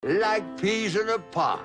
like peas in a pod.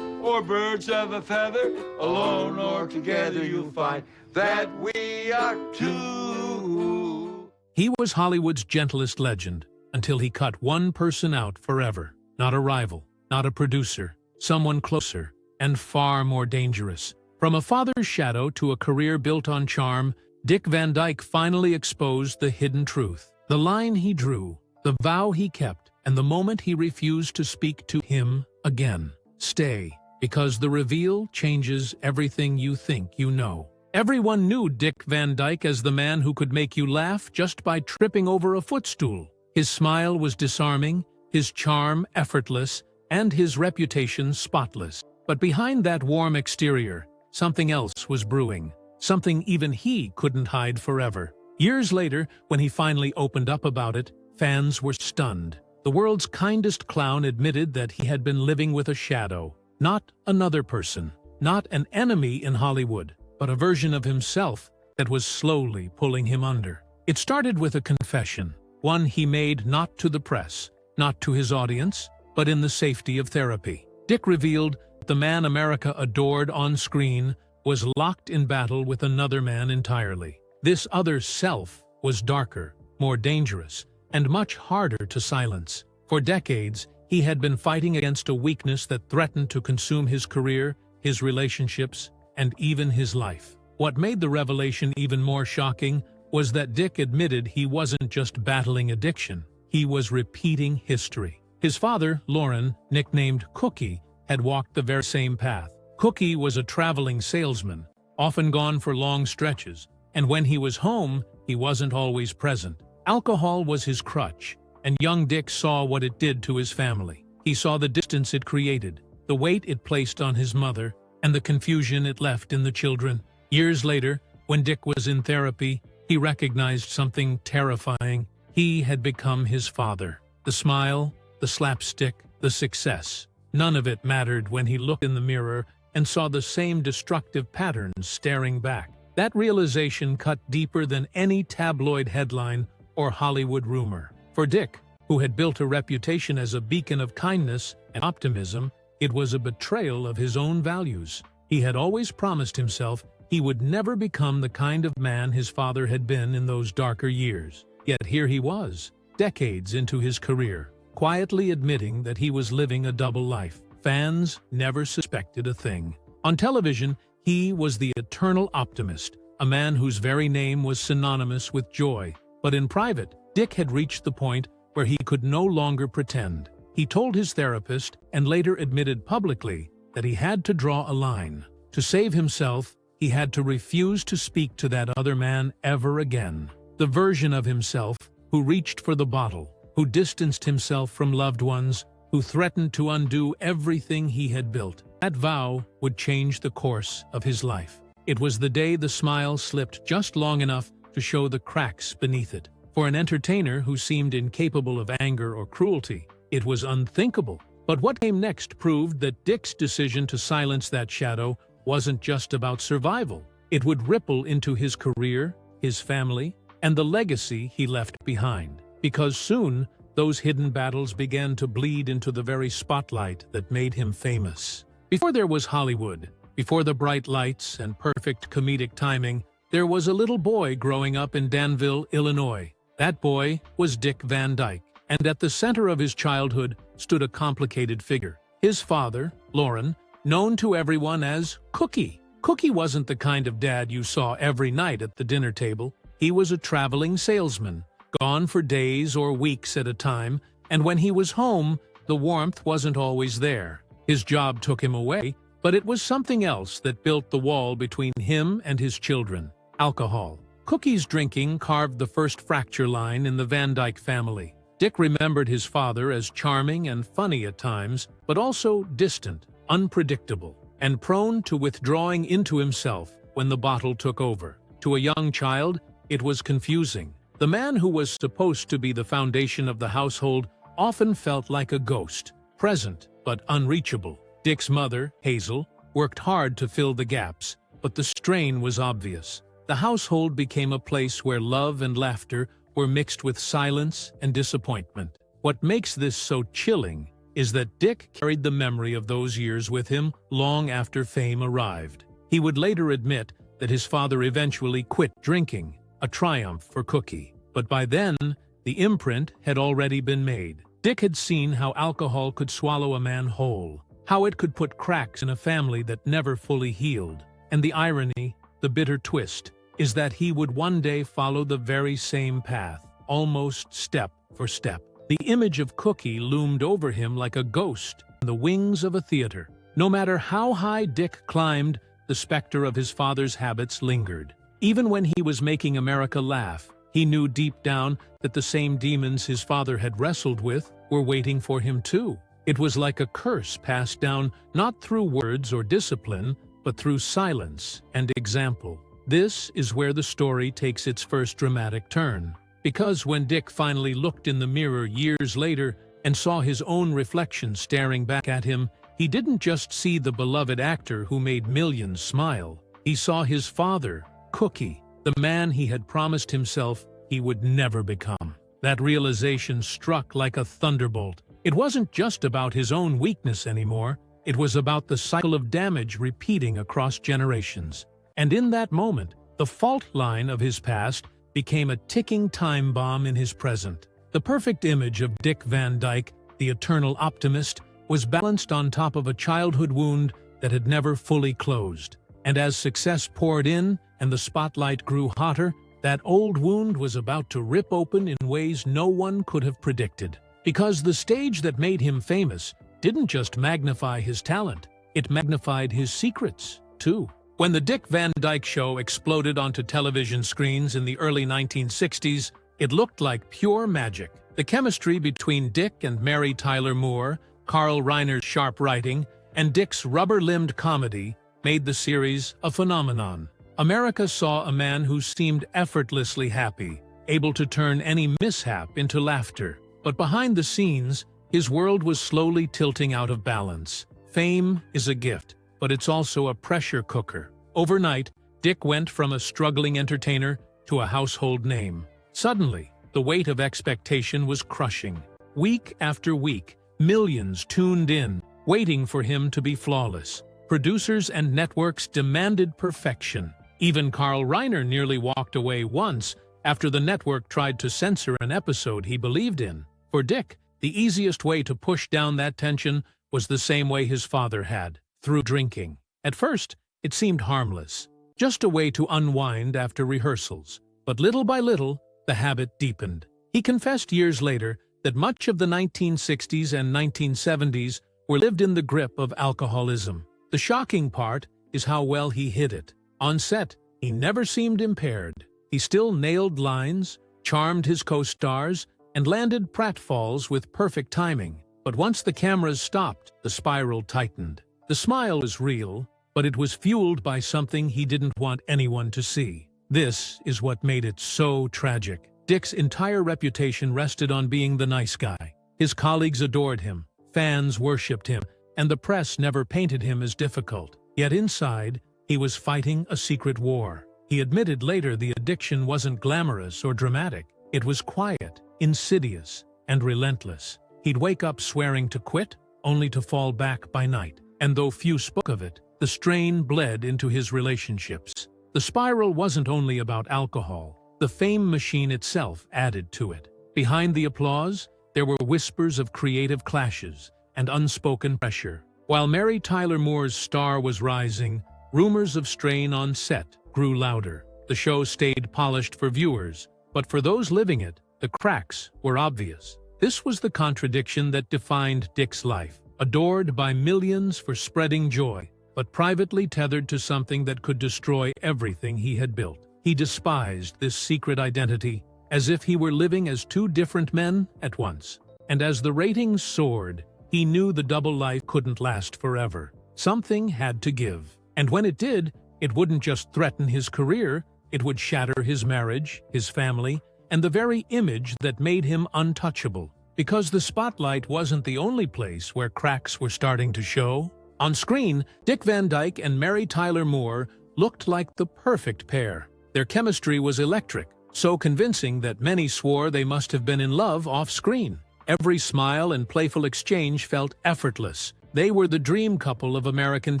Or birds of a feather, alone or together you'll find that we are two. He was Hollywood's gentlest legend until he cut one person out forever. Not a rival, not a producer, someone closer and far more dangerous. From a father's shadow to a career built on charm, Dick Van Dyke finally exposed the hidden truth. The line he drew, the vow he kept, and the moment he refused to speak to him again. Stay, because the reveal changes everything you think you know. Everyone knew Dick Van Dyke as the man who could make you laugh just by tripping over a footstool. His smile was disarming, his charm effortless, and his reputation spotless. But behind that warm exterior, something else was brewing. Something even he couldn't hide forever. Years later, when he finally opened up about it, fans were stunned. The world's kindest clown admitted that he had been living with a shadow. Not another person, not an enemy in Hollywood, but a version of himself that was slowly pulling him under. It started with a confession, one he made not to the press, not to his audience, but in the safety of therapy. Dick revealed that the man America adored on screen was locked in battle with another man entirely. This other self was darker, more dangerous, and much harder to silence. For decades, he had been fighting against a weakness that threatened to consume his career, his relationships, and even his life. What made the revelation even more shocking was that Dick admitted he wasn't just battling addiction, he was repeating history. His father, Lauren, nicknamed Cookie, had walked the very same path. Cookie was a traveling salesman, often gone for long stretches, and when he was home, he wasn't always present. Alcohol was his crutch, and young Dick saw what it did to his family. He saw the distance it created, the weight it placed on his mother, and the confusion it left in the children. Years later, when Dick was in therapy, he recognized something terrifying. He had become his father. The smile, the slapstick, the success. None of it mattered when he looked in the mirror and saw the same destructive patterns staring back. That realization cut deeper than any tabloid headline or Hollywood rumor. For Dick, who had built a reputation as a beacon of kindness and optimism, it was a betrayal of his own values. He had always promised himself he would never become the kind of man his father had been in those darker years. Yet here he was, decades into his career, quietly admitting that he was living a double life. Fans never suspected a thing. On television, he was the eternal optimist, a man whose very name was synonymous with joy. But in private, Dick had reached the point where he could no longer pretend. He told his therapist, and later admitted publicly, that he had to draw a line. To save himself, he had to refuse to speak to that other man ever again. The version of himself who reached for the bottle, who distanced himself from loved ones, who threatened to undo everything he had built. That vow would change the course of his life. It was the day the smile slipped just long enough to show the cracks beneath it. For an entertainer who seemed incapable of anger or cruelty, it was unthinkable. But what came next proved that Dick's decision to silence that shadow wasn't just about survival. It would ripple into his career, his family, and the legacy he left behind. Because soon, those hidden battles began to bleed into the very spotlight that made him famous. Before there was Hollywood, before the bright lights and perfect comedic timing, there was a little boy growing up in Danville, Illinois. That boy was Dick Van Dyke, and at the center of his childhood stood a complicated figure. His father, Lauren, known to everyone as Cookie. Cookie wasn't the kind of dad you saw every night at the dinner table. He was a traveling salesman, gone for days or weeks at a time, and when he was home, the warmth wasn't always there. His job took him away, but it was something else that built the wall between him and his children: alcohol. Cookie's drinking carved the first fracture line in the Van Dyke family. Dick remembered his father as charming and funny at times, but also distant, unpredictable, and prone to withdrawing into himself when the bottle took over. To a young child, it was confusing. The man who was supposed to be the foundation of the household often felt like a ghost, present but unreachable. Dick's mother, Hazel, worked hard to fill the gaps, but the strain was obvious. The household became a place where love and laughter were mixed with silence and disappointment. What makes this so chilling is that Dick carried the memory of those years with him long after fame arrived. He would later admit that his father eventually quit drinking, a triumph for Cookie. But by then, the imprint had already been made. Dick had seen how alcohol could swallow a man whole, how it could put cracks in a family that never fully healed. And the irony, the bitter twist, is that he would one day follow the very same path, almost step for step. The image of Cookie loomed over him like a ghost in the wings of a theater. No matter how high Dick climbed, the specter of his father's habits lingered. Even when he was making America laugh, he knew deep down that the same demons his father had wrestled with were waiting for him too. It was like a curse passed down not through words or discipline, but through silence and example. This is where the story takes its first dramatic turn. Because when Dick finally looked in the mirror years later and saw his own reflection staring back at him, he didn't just see the beloved actor who made millions smile. He saw his father, Cookie, the man he had promised himself he would never become. That realization struck like a thunderbolt. It wasn't just about his own weakness anymore. It was about the cycle of damage repeating across generations. And in that moment, the fault line of his past became a ticking time bomb in his present. The perfect image of Dick Van Dyke, the eternal optimist, was balanced on top of a childhood wound that had never fully closed. And as success poured in and the spotlight grew hotter, that old wound was about to rip open in ways no one could have predicted. Because the stage that made him famous didn't just magnify his talent, it magnified his secrets, too. When the Dick Van Dyke Show exploded onto television screens in the early 1960s, it looked like pure magic. The chemistry between Dick and Mary Tyler Moore, Carl Reiner's sharp writing, and Dick's rubber-limbed comedy made the series a phenomenon. America saw a man who seemed effortlessly happy, able to turn any mishap into laughter. But behind the scenes, his world was slowly tilting out of balance. Fame is a gift, but it's also a pressure cooker. Overnight, Dick went from a struggling entertainer to a household name. Suddenly, the weight of expectation was crushing. Week after week, millions tuned in, waiting for him to be flawless. Producers and networks demanded perfection. Even Carl Reiner nearly walked away once after the network tried to censor an episode he believed in. For Dick, the easiest way to push down that tension was the same way his father had, through drinking. At first, it seemed harmless, just a way to unwind after rehearsals. But little by little, the habit deepened. He confessed years later that much of the 1960s and 1970s were lived in the grip of alcoholism. The shocking part is how well he hid it. On set, he never seemed impaired. He still nailed lines, charmed his co-stars, and landed pratfalls with perfect timing. But once the cameras stopped, the spiral tightened. The smile was real, but it was fueled by something he didn't want anyone to see. This is what made it so tragic. Dick's entire reputation rested on being the nice guy. His colleagues adored him, fans worshipped him, and the press never painted him as difficult. Yet inside, he was fighting a secret war. He admitted later the addiction wasn't glamorous or dramatic. It was quiet, insidious, and relentless. He'd wake up swearing to quit, only to fall back by night. And though few spoke of it, the strain bled into his relationships. The spiral wasn't only about alcohol. The fame machine itself added to it. Behind the applause, there were whispers of creative clashes and unspoken pressure. While Mary Tyler Moore's star was rising, rumors of strain on set grew louder. The show stayed polished for viewers, but for those living it, the cracks were obvious. This was the contradiction that defined Dick's life. Adored by millions for spreading joy, but privately tethered to something that could destroy everything he had built. He despised this secret identity, as if he were living as two different men at once. And as the ratings soared, he knew the double life couldn't last forever. Something had to give. And when it did, it wouldn't just threaten his career, it would shatter his marriage, his family, and the very image that made him untouchable. Because the spotlight wasn't the only place where cracks were starting to show. On screen, Dick Van Dyke and Mary Tyler Moore looked like the perfect pair. Their chemistry was electric, so convincing that many swore they must have been in love off-screen. Every smile and playful exchange felt effortless. They were the dream couple of American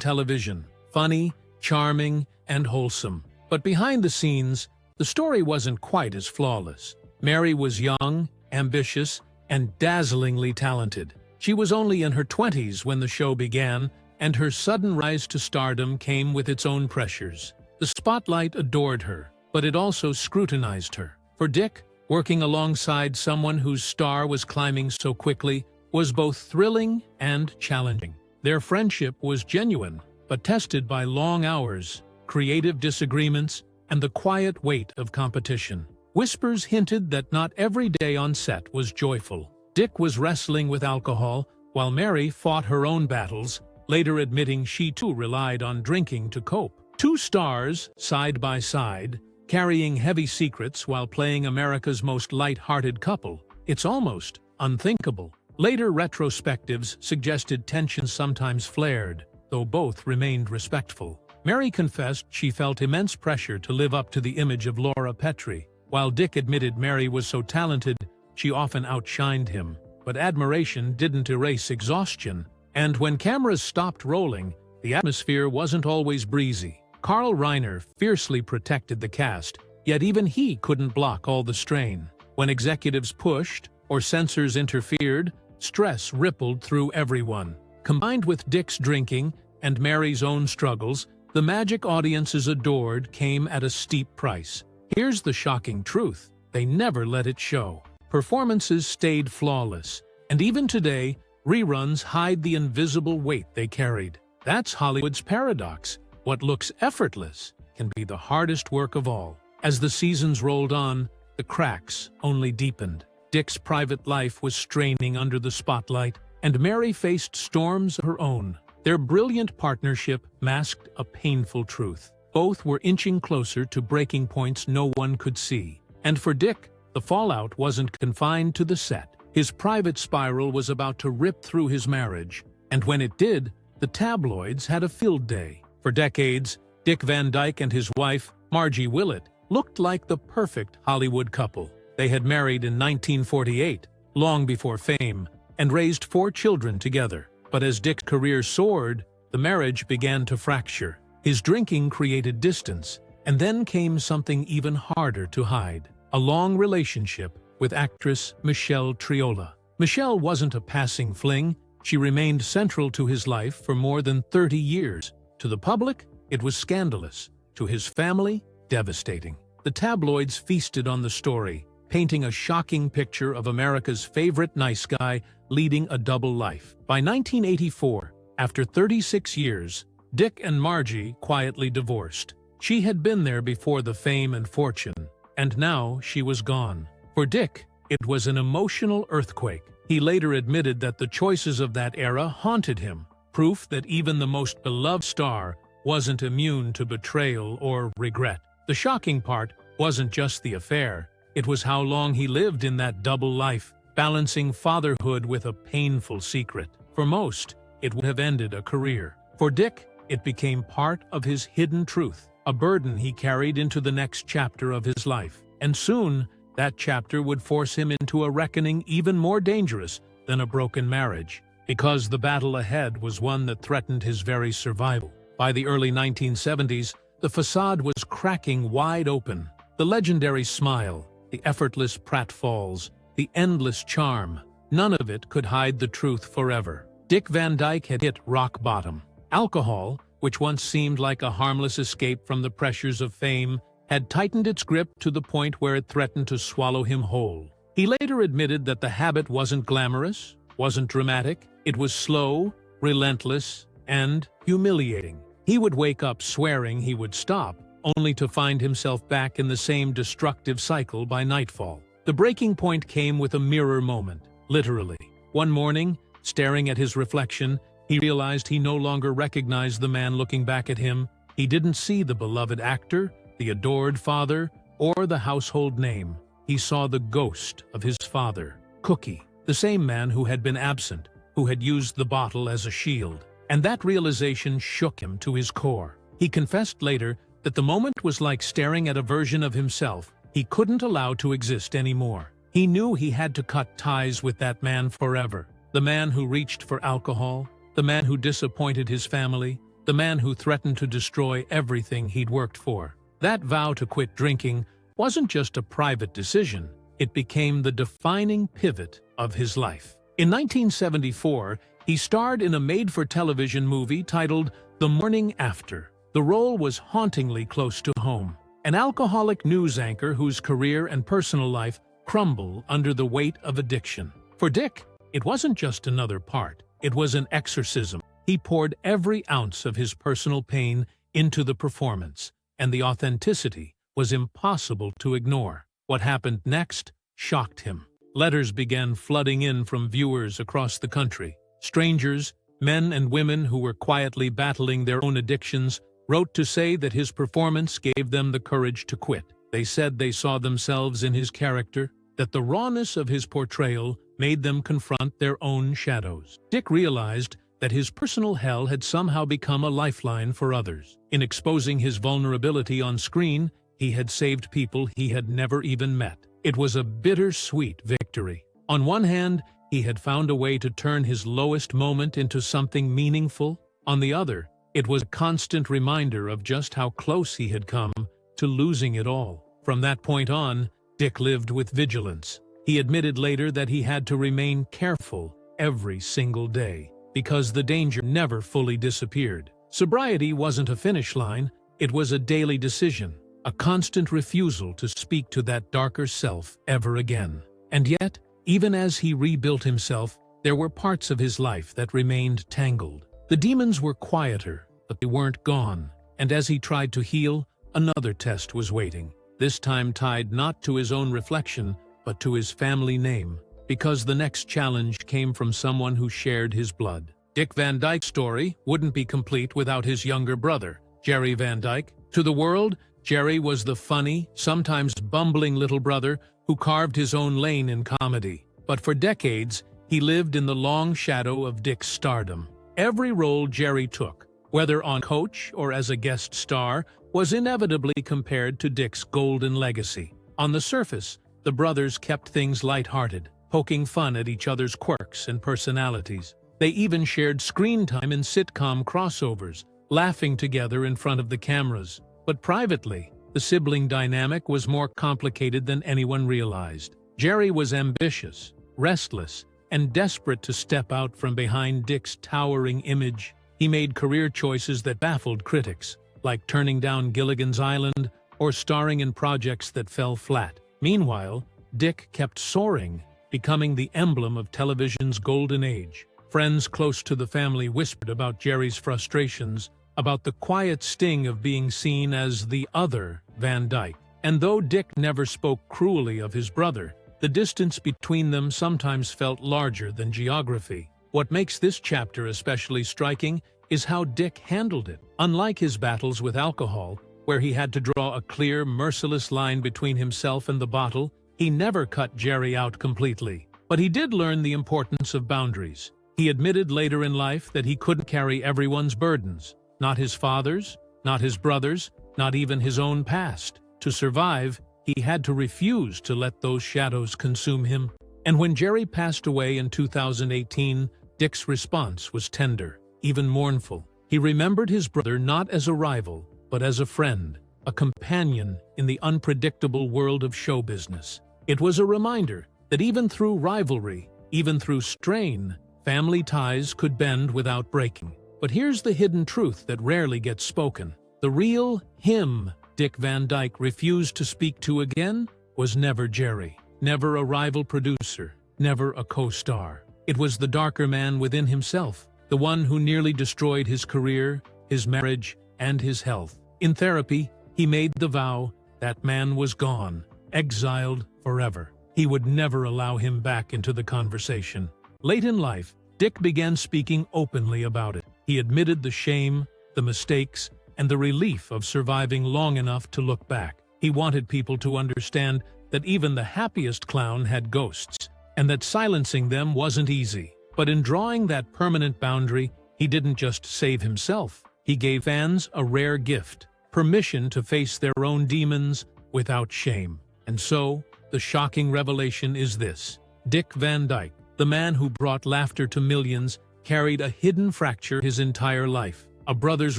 television, funny, charming, and wholesome. But behind the scenes, the story wasn't quite as flawless. Mary was young, ambitious, and dazzlingly talented. She was only in her 20s when the show began, and her sudden rise to stardom came with its own pressures. The spotlight adored her, but it also scrutinized her. For Dick, working alongside someone whose star was climbing so quickly was both thrilling and challenging. Their friendship was genuine, but tested by long hours, creative disagreements, and the quiet weight of competition. Whispers hinted that not every day on set was joyful. Dick was wrestling with alcohol, while Mary fought her own battles, later admitting she too relied on drinking to cope. Two stars, side by side, carrying heavy secrets while playing America's most light-hearted couple. It's almost unthinkable. Later retrospectives suggested tension sometimes flared, though both remained respectful. Mary confessed she felt immense pressure to live up to the image of Laura Petrie, while Dick admitted Mary was so talented she often outshined him. But admiration didn't erase exhaustion, and when cameras stopped rolling, the atmosphere wasn't always breezy. Carl Reiner fiercely protected the cast, yet even he couldn't block all the strain. When executives pushed or censors interfered, stress rippled through everyone. Combined with Dick's drinking and Mary's own struggles, the magic audiences adored came at a steep price. Here's the shocking truth: they never let it show. Performances stayed flawless, and even today, reruns hide the invisible weight they carried. That's Hollywood's paradox. What looks effortless can be the hardest work of all. As the seasons rolled on, the cracks only deepened. Dick's private life was straining under the spotlight, and Mary faced storms of her own. Their brilliant partnership masked a painful truth. Both were inching closer to breaking points no one could see. And for Dick, the fallout wasn't confined to the set. His private spiral was about to rip through his marriage, and when it did, the tabloids had a field day. For decades, Dick Van Dyke and his wife, Margie Willett, looked like the perfect Hollywood couple. They had married in 1948, long before fame, and raised 4 children together. But as Dick's career soared, the marriage began to fracture. His drinking created distance, and then came something even harder to hide: a long relationship with actress Michelle Triola. Michelle wasn't a passing fling. She remained central to his life for more than 30 years. To the public, it was scandalous. To his family, devastating. The tabloids feasted on the story, painting a shocking picture of America's favorite nice guy leading a double life. By 1984, after 36 years, Dick and Margie quietly divorced. She had been there before the fame and fortune, and now she was gone. For Dick, it was an emotional earthquake. He later admitted that the choices of that era haunted him, proof that even the most beloved star wasn't immune to betrayal or regret. The shocking part wasn't just the affair, it was how long he lived in that double life, balancing fatherhood with a painful secret. For most, it would have ended a career. For Dick, it became part of his hidden truth, a burden he carried into the next chapter of his life. And soon, that chapter would force him into a reckoning even more dangerous than a broken marriage, because the battle ahead was one that threatened his very survival. By the early 1970s, the facade was cracking wide open. The legendary smile, the effortless pratfalls, the endless charm, none of it could hide the truth forever. Dick Van Dyke had hit rock bottom. Alcohol, which once seemed like a harmless escape from the pressures of fame, had tightened its grip to the point where it threatened to swallow him whole. He later admitted that the habit wasn't glamorous, wasn't dramatic, it was slow, relentless, and humiliating. He would wake up swearing he would stop, only to find himself back in the same destructive cycle by nightfall. The breaking point came with a mirror moment, literally. One morning, staring at his reflection, he realized he no longer recognized the man looking back at him. He didn't see the beloved actor, the adored father, or the household name. He saw the ghost of his father, Cookie, the same man who had been absent, who had used the bottle as a shield. And that realization shook him to his core. He confessed later that the moment was like staring at a version of himself he couldn't allow to exist anymore. He knew he had to cut ties with that man forever. The man who reached for alcohol, the man who disappointed his family, the man who threatened to destroy everything he'd worked for. That vow to quit drinking wasn't just a private decision. It became the defining pivot of his life. In 1974, he starred in a made-for-television movie titled The Morning After. The role was hauntingly close to home. An alcoholic news anchor whose career and personal life crumble under the weight of addiction. For Dick, it wasn't just another part. It was an exorcism. He poured every ounce of his personal pain into the performance, and the authenticity was impossible to ignore. What happened next shocked him. Letters began flooding in from viewers across the country. Strangers, men and women who were quietly battling their own addictions, wrote to say that his performance gave them the courage to quit. They said they saw themselves in his character, that the rawness of his portrayal made them confront their own shadows. Dick realized that his personal hell had somehow become a lifeline for others. In exposing his vulnerability on screen, he had saved people he had never even met. It was a bittersweet victory. On one hand, he had found a way to turn his lowest moment into something meaningful. On the other, it was a constant reminder of just how close he had come to losing it all. From that point on, Dick lived with vigilance. He admitted later that he had to remain careful every single day, because the danger never fully disappeared. Sobriety wasn't a finish line, it was a daily decision, a constant refusal to speak to that darker self ever again. And yet, even as he rebuilt himself, there were parts of his life that remained tangled. The demons were quieter, but they weren't gone. And as he tried to heal, another test was waiting, this time tied not to his own reflection, but to his family name, because the next challenge came from someone who shared his blood. Dick Van Dyke's story wouldn't be complete without his younger brother, Jerry Van Dyke. To the world, Jerry was the funny, sometimes bumbling little brother who carved his own lane in comedy. But for decades, he lived in the long shadow of Dick's stardom. Every role Jerry took, whether on Coach or as a guest star, was inevitably compared to Dick's golden legacy. On the surface, the brothers kept things lighthearted, poking fun at each other's quirks and personalities. They even shared screen time in sitcom crossovers, laughing together in front of the cameras. But privately, the sibling dynamic was more complicated than anyone realized. Jerry was ambitious, restless, and desperate to step out from behind Dick's towering image. He made career choices that baffled critics, like turning down Gilligan's Island or starring in projects that fell flat. Meanwhile, Dick kept soaring, becoming the emblem of television's golden age. Friends close to the family whispered about Jerry's frustrations, about the quiet sting of being seen as the other Van Dyke. And though Dick never spoke cruelly of his brother, the distance between them sometimes felt larger than geography. What makes this chapter especially striking is how Dick handled it. Unlike his battles with alcohol, where he had to draw a clear, merciless line between himself and the bottle, he never cut Jerry out completely. But he did learn the importance of boundaries. He admitted later in life that he couldn't carry everyone's burdens, not his father's, not his brother's, not even his own past. To survive, he had to refuse to let those shadows consume him. And when Jerry passed away in 2018, Dick's response was tender, even mournful. He remembered his brother not as a rival, but as a friend, a companion in the unpredictable world of show business. It was a reminder that even through rivalry, even through strain, family ties could bend without breaking. But here's the hidden truth that rarely gets spoken. The real him Dick Van Dyke refused to speak to again was never Jerry, never a rival producer, never a co-star. It was the darker man within himself, the one who nearly destroyed his career, his marriage, and his health. In therapy, he made the vow that man was gone, exiled forever. He would never allow him back into the conversation. Late in life, Dick began speaking openly about it. He admitted the shame, the mistakes, and the relief of surviving long enough to look back. He wanted people to understand that even the happiest clown had ghosts, and that silencing them wasn't easy. But in drawing that permanent boundary, he didn't just save himself. He gave fans a rare gift, permission to face their own demons without shame. And so, The shocking revelation is this: Dick Van Dyke, the man who brought laughter to millions, carried a hidden fracture his entire life. A brother's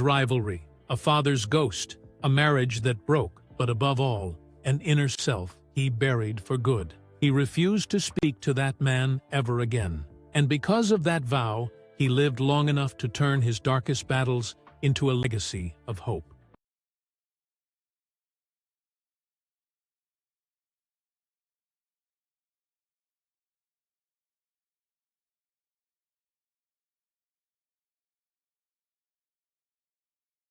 rivalry, a father's ghost, a marriage that broke, but above all, an inner self he buried for good. He refused to speak to that man ever again. And because of that vow, he lived long enough to turn his darkest battles into a legacy of hope.